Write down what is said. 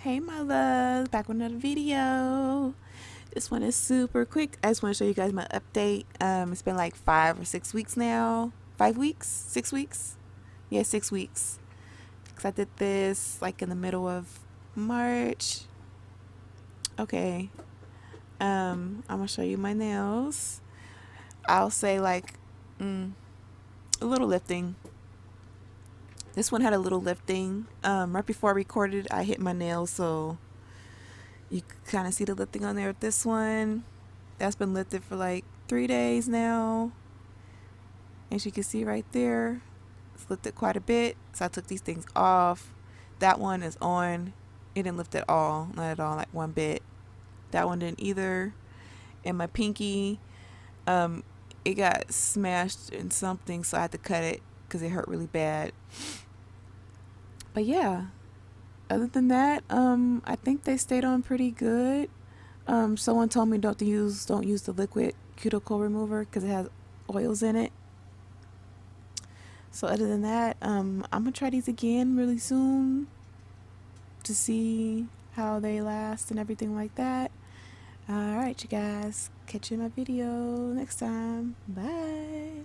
Hey my loves, back with another video. This one is super quick. I just want to show you guys my update. It's been like 5 or 6 weeks now. 5 weeks? 6 weeks? Yeah, 6 weeks. Because I did this like in the middle of March. Okay. I'm going to show you my nails. I'll say like a little lifting. This one had a little lifting. Right before I recorded, I hit my nails, so you can kind of see the lifting on there with this one. That's been lifted for like 3 days now. As you can see right there, it's lifted quite a bit. So I took these things off. That one is on. It didn't lift at all. Not at all, like one bit. That one didn't either. And my pinky, it got smashed in something, so I had to cut it because it hurt really bad. But yeah, other than that, I think they stayed on pretty good. Someone told me don't use the liquid cuticle remover because it has oils in it. So other than that, I'm gonna try these again really soon to see how they last and everything like that. All right, you guys, catch you in my video next time. Bye.